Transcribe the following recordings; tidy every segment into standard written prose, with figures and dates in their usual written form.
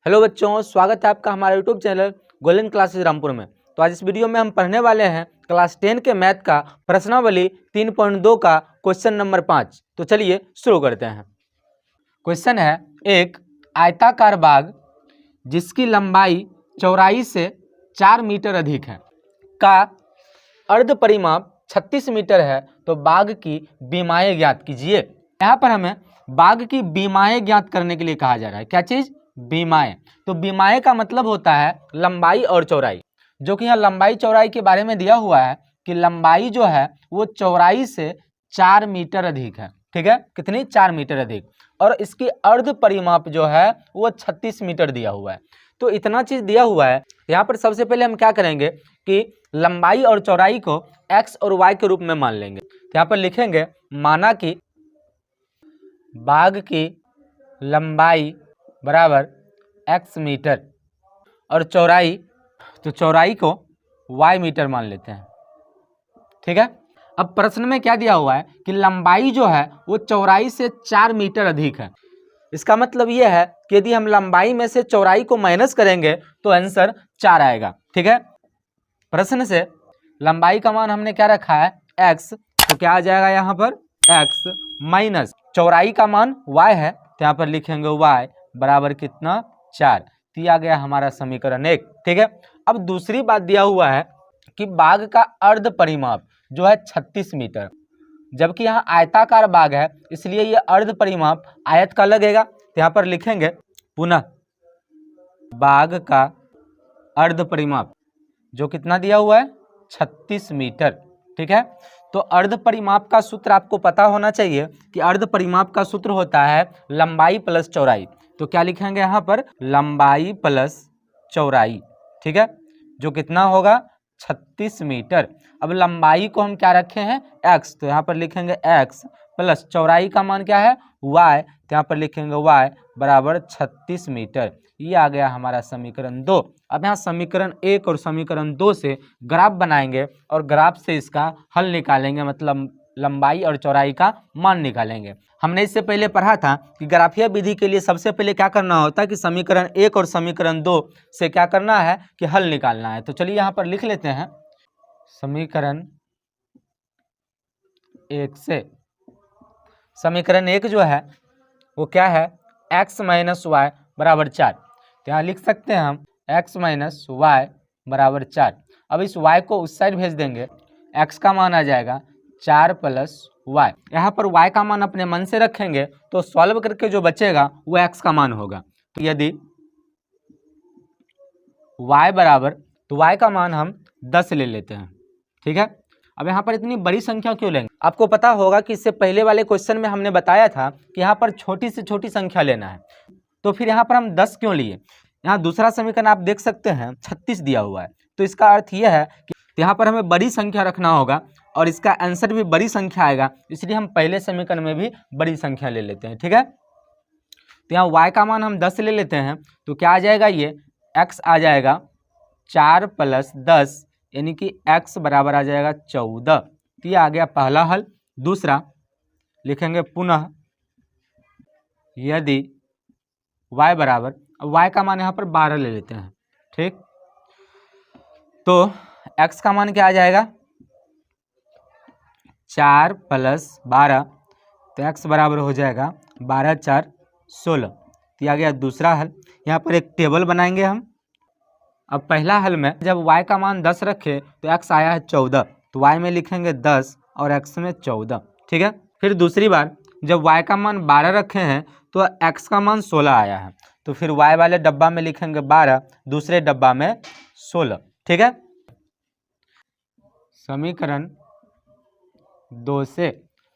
Hello बच्चों, स्वागत है आपका हमारे YouTube channel golden classes Rampur में। तो आज इस वीडियो में हम पढ़ने वाले हैं क्लास 10 के मैथ का प्रश्नावली 3.2 का क्वेश्चन नंबर 5। तो चलिए शुरू करते हैं। क्वेश्चन है, एक आयताकार बाग जिसकी लंबाई चौड़ाई से 4 मीटर अधिक है का अर्ध परिमाप 36 मीटर है, तो बाग की बीमाएं ज्ञात कीजिए। यहाँ पर हमें बाग की बीमाएं ज्ञात करने के लिए कहा जा रहा है। क्या चीज? बीमाएं। तो बीमाएं का मतलब होता है लंबाई और चौड़ाई, जो कि यहाँ लंबाई चौड़ाई के बारे में दिया हुआ है कि लंबाई जो है वो चौड़ाई से 4 मीटर अधिक है। ठीक है, कितनी? 4 मीटर अधिक। और इसकी अर्ध परिमाप जो है वो 36 मीटर दिया हुआ है। तो इतना चीज दिया हुआ है। यहाँ पर सबसे पहले हम क्या करेंगे कि लंबाई और चौड़ाई को x और y के रूप में मान लेंगे। तो यहाँ पर लिखेंगे, माना कि बाग की लंबाई बराबर x मीटर और चौड़ाई, तो चौड़ाई को y मीटर मान लेते हैं। ठीक है, अब प्रश्न में क्या दिया हुआ है कि लंबाई जो है वो चौड़ाई से 4 मीटर अधिक है। इसका मतलब ये है कि यदि हम लंबाई में से चौड़ाई को माइनस करेंगे तो आंसर 4 आएगा। ठीक है, प्रश्न से लंबाई का मान हमने क्या रखा है? x, तो क्या आ जाएगा यहाँ पर? x माइनस चौड़ाई का मान y है, तो यहाँ पर लिखेंगे y बराबर कितना? 4। तो ये आ गया हमारा समीकरण 1। ठीक है, अब दूसरी बात दिया हुआ है कि बाग का अर्ध परिमाप जो है 36 मीटर, जबकि यहाँ आयताकार बाग है इसलिए ये अर्ध परिमाप आयत का लगेगा। तो यहाँ पर लिखेंगे पुनः बाग का अर्ध परिमाप जो कितना दिया हुआ है? 36 मीटर। ठीक है, तो अर्ध परिमाप का सूत्र आपको पता होना चाहिए कि अर्ध परिमाप का सूत्र होता है लंबाई प्लस चौड़ाई। तो क्या लिखेंगे यहाँ पर? लंबाई प्लस चौड़ाई। ठीक है, जो कितना होगा? 36 मीटर। अब लंबाई को हम क्या रखे हैं? x, तो यहाँ पर लिखेंगे x प्लस चौड़ाई का मान क्या है? y, तो यहाँ पर लिखेंगे y बराबर 36 मीटर। ये आ गया हमारा समीकरण 2। अब यहाँ समीकरण 1 और समीकरण 2 से ग्राफ बनाएंगे और ग्राफ से इसका हल निकालेंगे, मतलब लंबाई और चौड़ाई का मान निकालेंगे। हमने इससे पहले पढ़ा था कि ग्राफीय विधि के लिए सबसे पहले क्या करना होता है कि समीकरण 1 और समीकरण 2 से क्या करना है कि हल निकालना है। तो चलिए यहाँ पर लिख लेते हैं, समीकरण 1 से समीकरण 1 जो है वो क्या है? x माइनस वाई बराबर 4। तो यहाँ लिख सकते हैं हम x माइनस वाई बराबर 4। अब इस y को उस साइड भेज देंगे, x का मान आ जाएगा 4 प्लस वाई। यहाँ पर y का मान अपने मन से रखेंगे तो सॉल्व करके जो बचेगा वो x का मान होगा। तो यदि y बराबर, तो y का मान हम 10 ले लेते हैं। ठीक है, अब यहाँ पर इतनी बड़ी संख्या क्यों लेंगे? आपको पता होगा कि इससे पहले वाले क्वेश्चन में हमने बताया था कि यहाँ पर छोटी से छोटी संख्या लेना है, तो फिर यहाँ पर हम 10 क्यों लिए? यहाँ दूसरा समीकरण आप देख सकते हैं 36 दिया हुआ है, तो इसका अर्थ यह है कि यहाँ पर हमें बड़ी संख्या रखना होगा और इसका आंसर भी बड़ी संख्या आएगा, इसलिए हम पहले समीकरण में भी बड़ी संख्या ले लेते हैं। ठीक है, तो यहाँ y का मान हम 10 ले लेते हैं, तो क्या आ जाएगा? ये x आ जाएगा 4 प्लस 10, यानी कि x बराबर आ जाएगा 14। तो ये आ गया पहला हल। दूसरा लिखेंगे पुनः यदि y बराबर, y का मान यहाँ पर 12 ले लेते हैं। ठीक, तो x का मान क्या आ जाएगा? 4 प्लस 12, तो x बराबर हो जाएगा 12 4 16। तो ये आ गया दूसरा हल। यहाँ पर एक टेबल बनाएंगे हम। अब पहला हल में जब y का मान 10 रखे तो x आया है 14, तो y में लिखेंगे 10 और x में 14। ठीक है, फिर दूसरी बार जब y का मान 12 रखे हैं तो x का मान 16 आया है, तो फिर y वाले डब्बा में लिखेंगे 12, दूसरे डब्बा में 16। ठीक है, समीकरण 2 से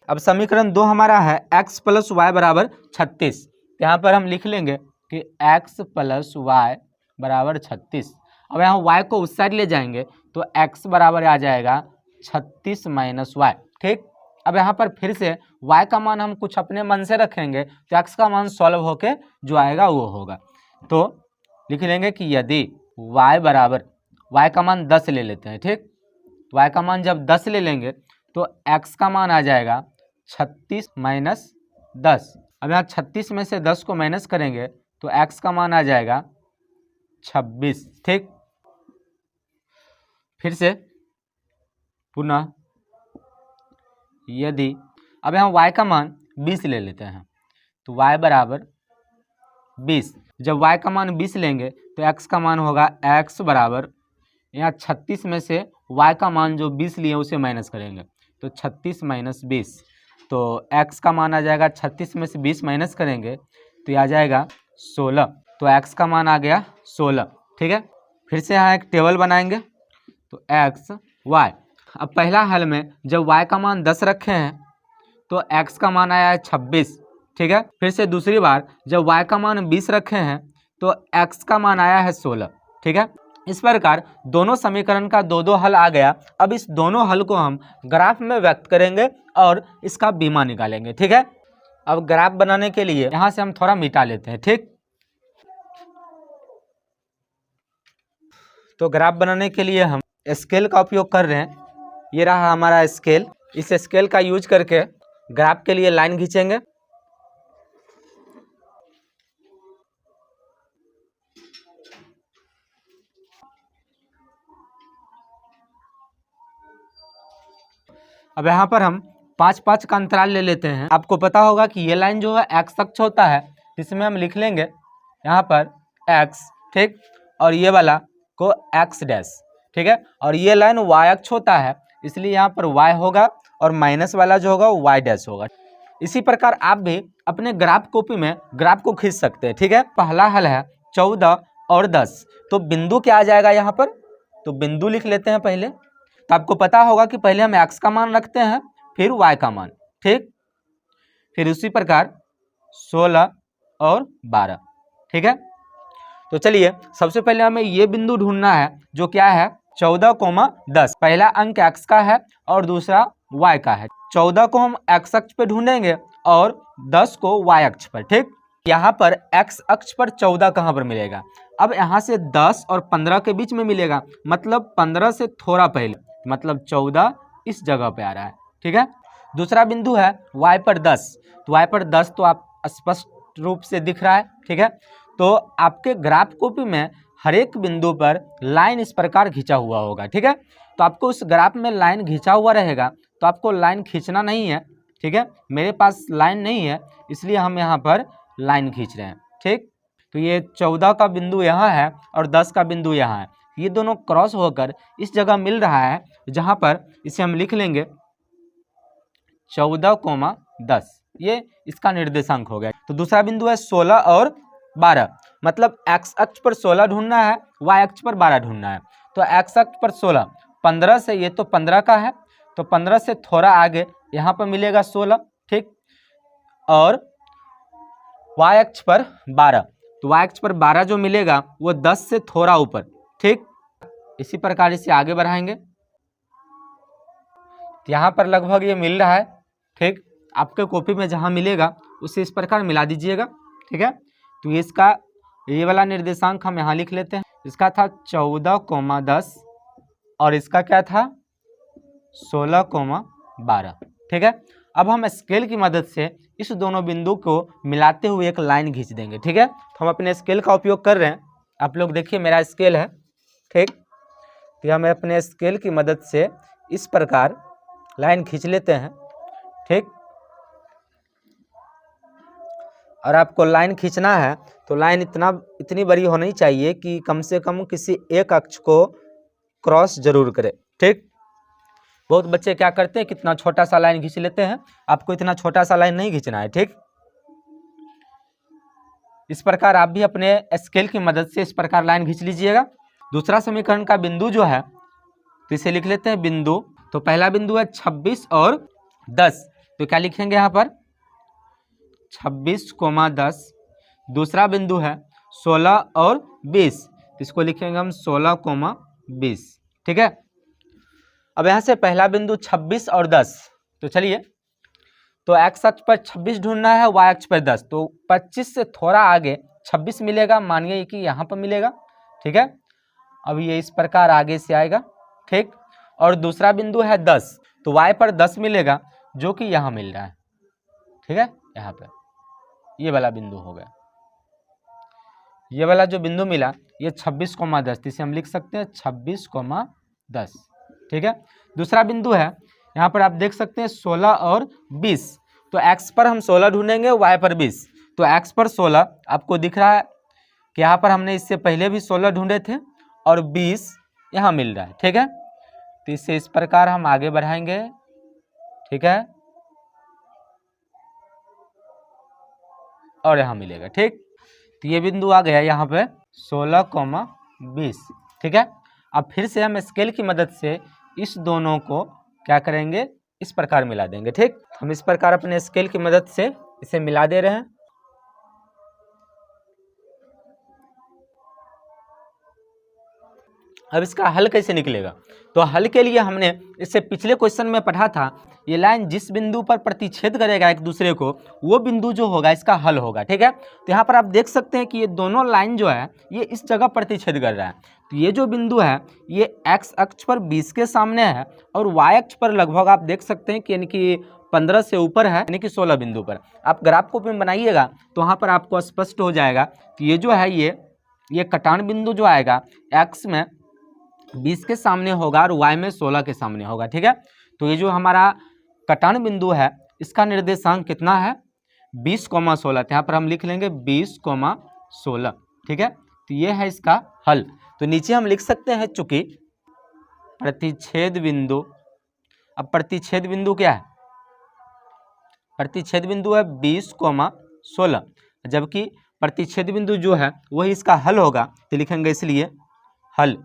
अब समीकरण 2 हमारा है x प्लस वाई बराबर 36। यहाँ पर हम लिख लेंगे कि x प्लस वाई बराबर 36। अब यहाँ y को उस साइड ले जाएंगे तो x बराबर आ जाएगा 36 माइनस वाई। ठीक, अब यहाँ पर फिर से y का मान हम कुछ अपने मन से रखेंगे तो x का मान सॉल्व होके जो आएगा वो होगा। तो लिख लेंगे कि यदि y बराबर, y का मान 10 ले लेते हैं। ठीक, y का मान जब 10 ले लेंगे तो x का मान आ जाएगा 36 माइनस 10। अब यहाँ 36 में से 10 को माइनस करेंगे तो x का मान आ जाएगा 26, ठीक। फिर से पुनः यदि अब यहाँ y का मान 20 ले लेते हैं तो y बराबर 20। जब y का मान 20 लेंगे तो x का मान होगा x बराबर, यहाँ 36 में से y का मान जो 20 लिए उसे माइनस करेंगे तो 36 माइनस 20, तो x का मान आ जाएगा 36 में से 20 माइनस करेंगे तो ये आ जाएगा 16, तो x का मान आ गया 16, ठीक है। फिर से यहाँ एक टेबल बनाएंगे तो x y। अब पहला हल में जब y का मान 10 रखे हैं तो x का मान आया है 26, ठीक है। फिर से दूसरी बार जब y का मान 20 रखे हैं तो x का मान आया है 16, ठीक है। इस प्रकार दोनों समीकरण का दो दो हल आ गया। अब इस दोनों हल को हम ग्राफ में व्यक्त करेंगे और इसका बीमा निकालेंगे, ठीक है। अब ग्राफ बनाने के लिए यहाँ से हम थोड़ा मिटा लेते हैं, ठीक। तो ग्राफ बनाने के लिए हम स्केल का उपयोग कर रहे हैं। ये रहा हमारा स्केल। इस स्केल का यूज करके ग्राफ के लिए लाइन खींचेंगे। अब यहाँ पर हम 5-5 का अंतराल ले लेते हैं। आपको पता होगा कि ये लाइन जो है एक्स अक्ष होता है, इसमें हम लिख लेंगे यहाँ पर एक्स, ठीक, और ये वाला को एक्स डैश, ठीक है। और ये लाइन वाई अक्ष होता है, इसलिए यहाँ पर वाई होगा और माइनस वाला जो होगा वाई डैश होगा। इसी प्रकार आप भी अपने ग्राफ कॉपी में ग्राफ को खींच सकते हैं, ठीक है। पहला हल है 14 और 10, तो बिंदु क्या आ जाएगा यहाँ पर, तो बिंदु लिख लेते हैं पहले। तो आपको पता होगा कि पहले हम x का मान रखते हैं फिर y का मान, ठीक। फिर उसी प्रकार 16 और 12, ठीक है। तो चलिए सबसे पहले हमें ये बिंदु ढूंढना है जो क्या है 14,10। पहला अंक x का है और दूसरा y का है। 14 को हम x अक्ष पे ढूंढेंगे और 10 को y अक्ष पर, ठीक। यहाँ पर x अक्ष पर 14 कहाँ पर मिलेगा, अब यहाँ से 10 और 15 के बीच में मिलेगा, मतलब 15 से थोड़ा पहले, मतलब 14 इस जगह पे आ रहा है, ठीक है। दूसरा बिंदु है y पर 10, तो y पर 10 तो आप स्पष्ट रूप से दिख रहा है, ठीक है। तो आपके ग्राफ कॉपी में हर एक बिंदु पर लाइन इस प्रकार खींचा हुआ होगा, ठीक है। तो आपको उस ग्राफ में लाइन खींचा हुआ रहेगा, तो आपको लाइन खींचना नहीं है, ठीक है। मेरे पास लाइन नहीं है इसलिए हम यहाँ पर लाइन खींच रहे हैं, ठीक। तो ये 14 का बिंदु यहाँ है और 10 का बिंदु यहाँ है, ये दोनों क्रॉस होकर इस जगह मिल रहा है जहाँ पर इसे हम लिख लेंगे 14,10, ये इसका निर्देशांक हो गया। तो दूसरा बिंदु है 16 और 12, मतलब x अक्ष पर 16 ढूंढना है, y अक्ष पर 12 ढूंढना है। तो x अक्ष पर 16, 15 से ये तो 15 का है, तो 15 से थोड़ा आगे यहाँ पर मिलेगा 16, ठीक। और y अक्ष पर 12, तो y अक्ष पर 12 जो मिलेगा वो 10 से थोड़ा ऊपर, ठीक। इसी प्रकार इसे आगे बढ़ाएंगे, यहाँ पर लगभग ये मिल रहा है, ठीक। आपके कॉपी में जहाँ मिलेगा उसे इस प्रकार मिला दीजिएगा, ठीक है। तो इसका ये वाला निर्देशांक हम यहाँ लिख लेते हैं। इसका था 14,10 और इसका क्या था 16,12, ठीक है। अब हम स्केल की मदद से इस दोनों बिंदु को मिलाते हुए एक लाइन खींच देंगे, ठीक है। तो हम अपने स्केल का उपयोग कर रहे हैं। आप लोग देखिए मेरा स्केल है, ठीक। तो हम अपने स्केल की मदद से इस प्रकार लाइन खींच लेते हैं, ठीक। और आपको लाइन खींचना है तो लाइन इतनी बड़ी होनी चाहिए कि कम से कम किसी एक अक्ष को क्रॉस जरूर करे, ठीक। बहुत बच्चे क्या करते हैं कितना छोटा सा लाइन खींच लेते हैं, आपको इतना छोटा सा लाइन नहीं खींचना है, ठीक। इस प्रकार आप भी अपने स्केल की मदद से इस प्रकार लाइन खींच लीजिएगा। दूसरा समीकरण का बिंदु जो है तो इसे लिख लेते हैं बिंदु। तो पहला बिंदु है 26 और 10, तो क्या लिखेंगे यहाँ पर 26,10। दूसरा बिंदु है 16 और 20, इसको लिखेंगे हम 16,20, ठीक है। अब यहाँ से पहला बिंदु 26 और 10, तो चलिए तो x अक्ष पर 26 ढूंढना है, y अक्ष पर 10, तो 25 से थोड़ा आगे 26 मिलेगा, मानिए कि यहाँ पर मिलेगा, ठीक है। अब ये इस प्रकार आगे से आएगा, ठीक। और दूसरा बिंदु है 10, तो y पर 10 मिलेगा जो कि यहाँ मिल रहा है, ठीक है। यहाँ पर ये वाला बिंदु हो गया, ये वाला जो बिंदु मिला ये 26,10, इसे हम लिख सकते हैं 26,10। ठीक है। दूसरा बिंदु है, यहाँ पर आप देख सकते हैं 16 और 20। तो x पर हम 16 ढूंढेंगे, y पर 20। तो x पर 16 आपको दिख रहा है कि यहाँ पर हमने इससे पहले भी 16 ढूंढे थे और 20 यहाँ मिल रहा है। ठीक है। तो इससे इस प्रकार हम आगे बढ़ाएंगे। ठीक है, और यहाँ मिलेगा। ठीक, तो ये बिंदु आ गया यहाँ पे 16,20। ठीक है। अब फिर से हम स्केल की मदद से इस दोनों को क्या करेंगे, इस प्रकार मिला देंगे। ठीक, हम इस प्रकार अपने स्केल की मदद से इसे मिला दे रहे हैं। अब इसका हल कैसे निकलेगा, तो हल के लिए हमने इससे पिछले क्वेश्चन में पढ़ा था, ये लाइन जिस बिंदु पर प्रतिच्छेद करेगा एक दूसरे को, वो बिंदु जो होगा इसका हल होगा। ठीक है। तो यहाँ पर आप देख सकते हैं कि ये दोनों लाइन जो है ये इस जगह प्रतिच्छेद कर रहा है। तो ये जो बिंदु है ये एक्स अक्ष पर 20 के सामने है और वाई अक्ष पर लगभग आप देख सकते हैं कि यानी कि 15 से ऊपर है, यानी कि 16 बिंदु पर। आप ग्राफ को में बनाइएगा तो वहाँ पर आपको स्पष्ट हो जाएगा कि ये जो है ये कटान बिंदु जो आएगा एक्स में 20 के सामने होगा और y में 16 के सामने होगा। ठीक है। तो ये जो हमारा कटान बिंदु है इसका निर्देशांक कितना है, 20,16। यहाँ पर हम लिख लेंगे 20,16। ठीक है। तो ये है इसका हल। तो नीचे हम लिख सकते हैं चूंकि प्रतिच्छेद बिंदु, अब प्रतिच्छेद बिंदु क्या है, प्रतिच्छेद बिंदु है 20,16, जबकि प्रतिच्छेद बिंदु जो है वही इसका हल होगा। तो लिखेंगे इसलिए हल।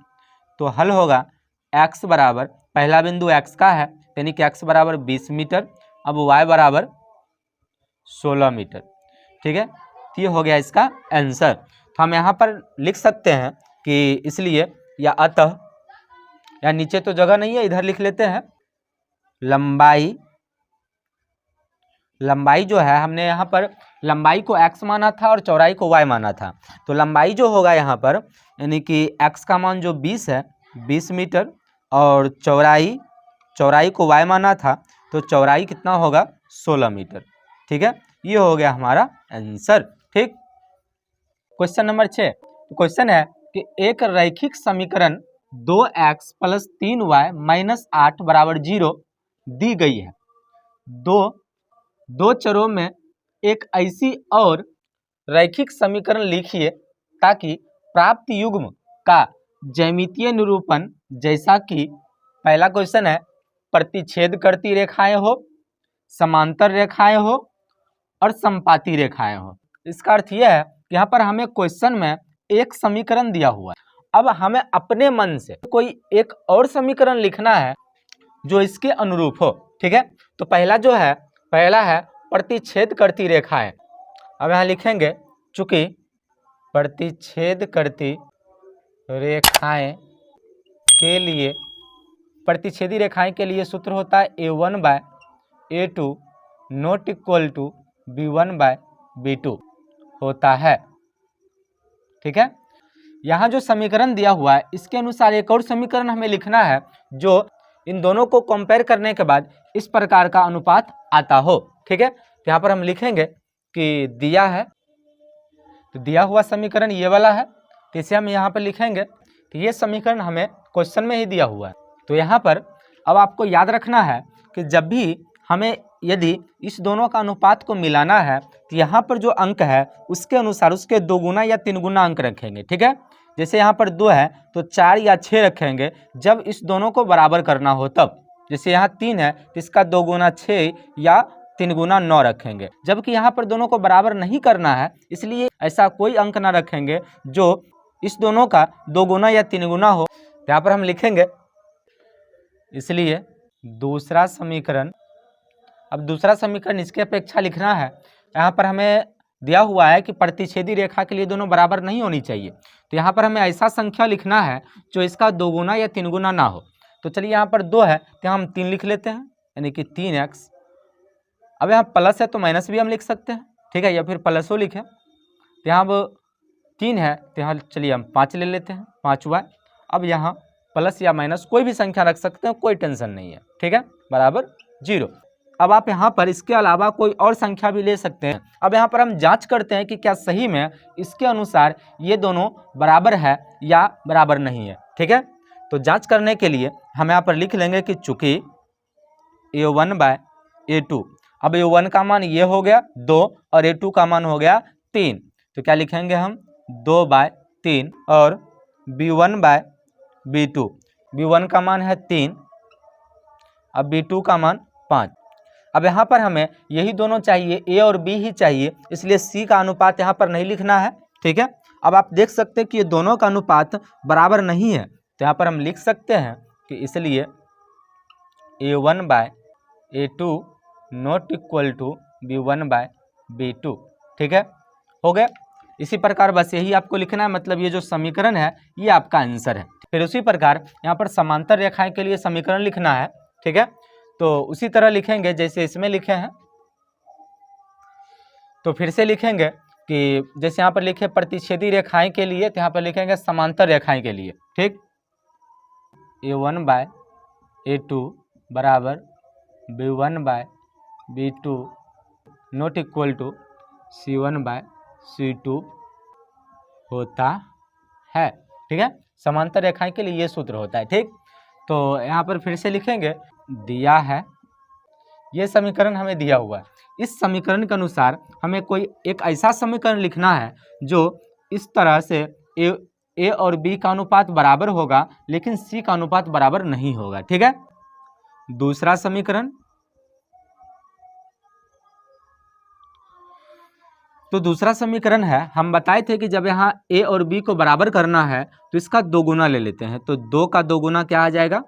तो हल होगा x बराबर, पहला बिंदु x का है यानी कि x बराबर 20 मीटर, अब y बराबर 16 मीटर। ठीक है। तो ये हो गया इसका आंसर। तो हम यहाँ पर लिख सकते हैं कि इसलिए या अतः, या नीचे तो जगह नहीं है इधर लिख लेते हैं, लंबाई जो है हमने यहाँ पर लंबाई को x माना था और चौड़ाई को y माना था। तो लंबाई जो होगा यहाँ पर यानी कि x का मान जो 20 है 20 मीटर और चौड़ाई को y माना था, तो चौड़ाई कितना होगा 16 मीटर। ठीक है। ये हो गया हमारा आंसर। ठीक। क्वेश्चन नंबर 6, क्वेश्चन है कि एक रैखिक समीकरण 2x + 3y - 8 = 0 दी गई है। दो चरों में एक ऐसी और रैखिक समीकरण लिखिए ताकि प्राप्त युग्म का ज्यामितीय निरूपण, जैसा कि पहला क्वेश्चन है प्रतिच्छेद करती रेखाएं हो, समांतर रेखाएं हो और संपाती रेखाएं हो। इसका अर्थ यह है कि यहाँ पर हमें क्वेश्चन में एक समीकरण दिया हुआ है, अब हमें अपने मन से कोई एक और समीकरण लिखना है जो इसके अनुरूप हो। ठीक है। तो पहला है प्रतिच्छेद करती रेखाएं। अब यहाँ लिखेंगे चूंकि प्रतिच्छेद करती रेखाएं के लिए, प्रतिच्छेदी रेखाएं के लिए सूत्र होता है a1/a2 ≠ b1/b2 होता है। ठीक है। यहाँ जो समीकरण दिया हुआ है इसके अनुसार एक और समीकरण हमें लिखना है जो इन दोनों को कंपेयर करने के बाद इस प्रकार का अनुपात आता हो। ठीक है। तो यहाँ पर हम लिखेंगे कि दिया है, तो दिया हुआ समीकरण ये वाला है, तो इसे हम यहाँ पर लिखेंगे कि ये समीकरण हमें क्वेश्चन में ही दिया हुआ है। तो यहाँ पर अब आपको याद रखना है कि जब भी हमें यदि इस दोनों का अनुपात को मिलाना है तो यहाँ पर जो अंक है उसके अनुसार उसके 2 गुना या 3 गुना अंक रखेंगे। ठीक है। जैसे यहाँ पर 2 है तो 4 या 6 रखेंगे जब इस दोनों को बराबर करना हो तब। जैसे यहाँ 3 है तो इसका 2 गुना 6 या 3 गुना 9 रखेंगे, जबकि यहाँ पर दोनों को बराबर नहीं करना है, इसलिए ऐसा कोई अंक ना रखेंगे जो इस दोनों का 2 गुना या 3 गुना हो। यहाँ पर हम लिखेंगे इसलिए दूसरा समीकरण। अब दूसरा समीकरण इसके अपेक्षा लिखना है, यहाँ पर हमें दिया हुआ है कि प्रतिच्छेदी रेखा के लिए दोनों बराबर नहीं होनी चाहिए, तो यहाँ पर हमें ऐसा संख्या लिखना है जो इसका 2 गुना या 3 गुना ना हो। तो चलिए यहाँ पर 2 है तो हम 3 लिख लेते हैं यानी कि 3x। अब यहाँ प्लस है तो माइनस भी हम लिख सकते हैं। ठीक है, या फिर प्लसो लिखें। तो यहाँ अब 3 है तो यहाँ चलिए हम 5 ले लेते हैं, 5y। अब यहाँ प्लस या माइनस कोई भी संख्या रख सकते हैं, कोई टेंशन नहीं है। ठीक है, बराबर 0। अब आप यहाँ पर इसके अलावा कोई और संख्या भी ले सकते हैं। अब यहाँ पर हम जांच करते हैं कि क्या सही में इसके अनुसार ये दोनों बराबर है या बराबर नहीं है। ठीक है, तो जांच करने के लिए हम यहाँ पर लिख लेंगे कि चूंकि a1/a2, अब a1 का मान ये हो गया 2 और a2 का मान हो गया 3, तो क्या लिखेंगे हम 2/3 और b1/b2, b1 का मान है 3, अब b2 का मान 5। अब यहाँ पर हमें यही दोनों चाहिए, a और b ही चाहिए, इसलिए c का अनुपात यहाँ पर नहीं लिखना है। ठीक है, अब आप देख सकते हैं कि ये दोनों का अनुपात बराबर नहीं है, तो यहाँ पर हम लिख सकते हैं कि इसलिए a1/a2 not equal to b1/b2। ठीक है, हो गया। इसी प्रकार बस यही आपको लिखना है, मतलब ये जो समीकरण है ये आपका आंसर है। फिर उसी प्रकार यहाँ पर समांतर रेखाएं के लिए समीकरण लिखना है। ठीक है, तो उसी तरह लिखेंगे जैसे इसमें लिखे हैं। तो फिर से लिखेंगे कि जैसे यहाँ पर लिखे प्रतिच्छेदी रेखाएं के लिए, तो यहाँ पर लिखेंगे समांतर रेखाएं के लिए। ठीक, a1/a2 बराबर b1/b2 not equal to c1/c2 होता है। ठीक है, समांतर रेखाएं के लिए ये सूत्र होता है। ठीक, तो यहाँ पर फिर से लिखेंगे, दिया है ये समीकरण हमें दिया हुआ है, इस समीकरण के अनुसार हमें कोई एक ऐसा समीकरण लिखना है जो इस तरह से ए और बी का अनुपात बराबर होगा लेकिन सी का अनुपात बराबर नहीं होगा। ठीक है, दूसरा समीकरण, तो दूसरा समीकरण है, हम बताए थे कि जब यहाँ ए और बी को बराबर करना है तो इसका दोगुना ले लेते हैं। तो 2 का दोगुना क्या आ जाएगा,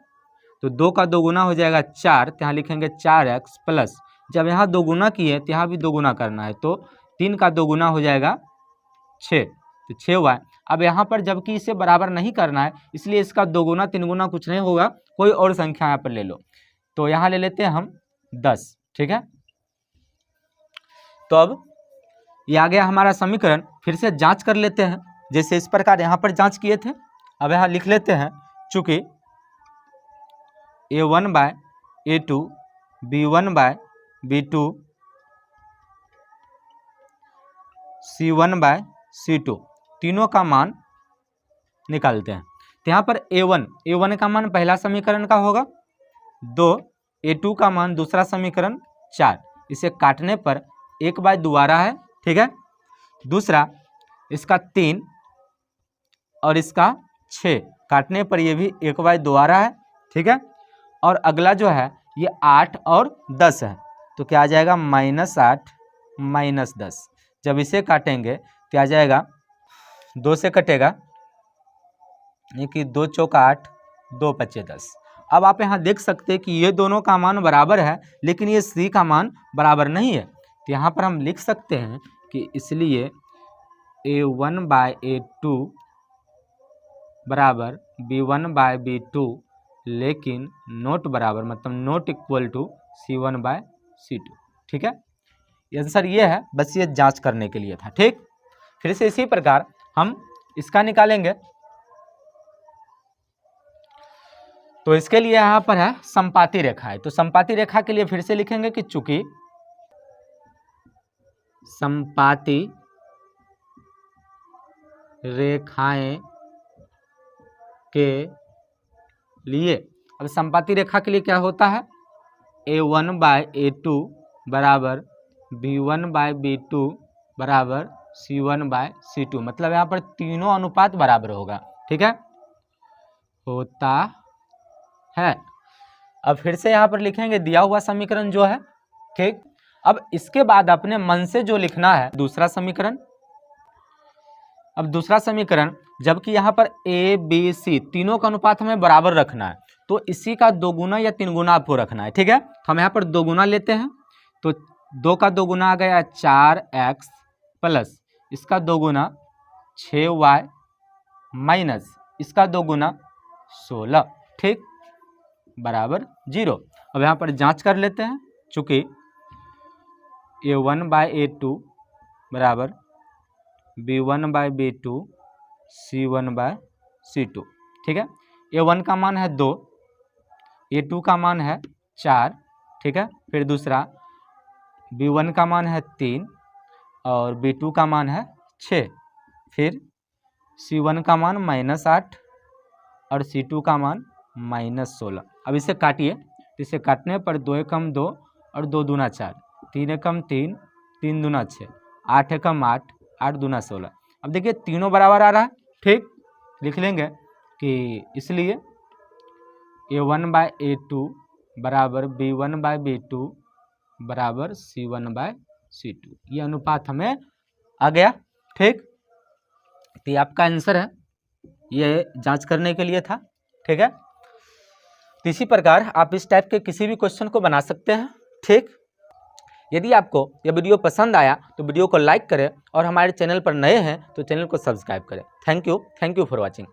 तो 2 का दोगुना हो जाएगा 4, तो यहाँ लिखेंगे 4x प्लस, जब यहाँ दोगुना किए तो यहाँ भी दोगुना करना है, तो 3 का दोगुना हो जाएगा 6, तो 6y। अब यहाँ पर जबकि इसे बराबर नहीं करना है इसलिए इसका दोगुना तीनगुना कुछ नहीं होगा, कोई और संख्या यहाँ पर ले लो, तो यहाँ ले लेते हैं हम 10। ठीक है, तो अब ये आ गया हमारा समीकरण। फिर से जांच कर लेते हैं जैसे इस प्रकार यहाँ पर जांच किए थे। अब यहाँ लिख लेते हैं चूंकि a1/a2 b1/b2 c1/c2 तीनों का मान निकालते हैं। तो यहाँ पर a1 का मान पहला समीकरण का होगा 2, a2 का मान दूसरा समीकरण 4, इसे काटने पर 1/2 दोबारा है। ठीक है, दूसरा इसका 3 और इसका 6, काटने पर ये भी 1/2 दोबारा है। ठीक है, और अगला जो है ये 8 और 10 है, तो क्या आ जाएगा -8 -10, जब इसे काटेंगे तो आ जाएगा 2 से कटेगा, ये कि 2 चौका 8 2 पच्चे 10। अब आप यहाँ देख सकते हैं कि ये दोनों का मान बराबर है लेकिन ये सी का मान बराबर नहीं है, तो यहाँ पर हम लिख सकते हैं कि इसलिए a1/a2 बराबर b1/b2 लेकिन नोट बराबर, मतलब नोट इक्वल टू c1/c2। ठीक है, आंसर ये है, बस ये जांच करने के लिए था। ठीक, फिर से इसी प्रकार हम इसका निकालेंगे। तो इसके लिए यहाँ पर है समपाती रेखा है, तो समपाती रेखा के लिए फिर से लिखेंगे कि चूंकि समपाती रेखाएं के लिए, अब समपाती रेखा के लिए क्या होता है, a1/a2 बराबर b1/b2 बराबर c1/c2, मतलब यहाँ पर तीनों अनुपात बराबर होगा। ठीक है, होता है। अब फिर से यहाँ पर लिखेंगे दिया हुआ समीकरण जो है। ठीक, अब इसके बाद अपने मन से जो लिखना है दूसरा समीकरण। अब दूसरा समीकरण, जबकि यहाँ पर ए बी सी तीनों का अनुपात हमें बराबर रखना है, तो इसी का दोगुना या तीन गुना आपको रखना है। ठीक है, तो हम यहाँ पर दोगुना लेते हैं, तो 2 का दोगुना आ गया 4x प्लस इसका दोगुना 6y माइनस इसका दोगुना 16। ठीक, बराबर 0। अब यहाँ पर जांच कर लेते हैं, चूंकि a1/a2 बराबर b1/b2 c1/c2। ठीक है, a1 का मान है 2, a2 का मान है 4। ठीक है, फिर दूसरा B1 का मान है 3 और B2 का मान है 6, फिर C1 का मान -8 और C2 का मान -16। अब इसे काटिए, तो इसे काटने पर 2 एकम 2 और 2 दूना 4, 3 एकम 3, 3 दूना 6, 8 एकम 8, 8 दूना 16। अब देखिए तीनों बराबर आ रहा है, ठीक, लिख लेंगे कि इसलिए A1/A2 बराबर B1/B2 बराबर C1/C2, ये अनुपात हमें आ गया, ठीक। तो ये आपका आंसर है, ये जांच करने के लिए था, ठीक है। तो इसी प्रकार आप इस टाइप के किसी भी क्वेश्चन को बना सकते हैं, ठीक। यदि आपको यह वीडियो पसंद आया तो वीडियो को लाइक करें और हमारे चैनल पर नए हैं तो चैनल को सब्सक्राइब करें। Thank you for watching.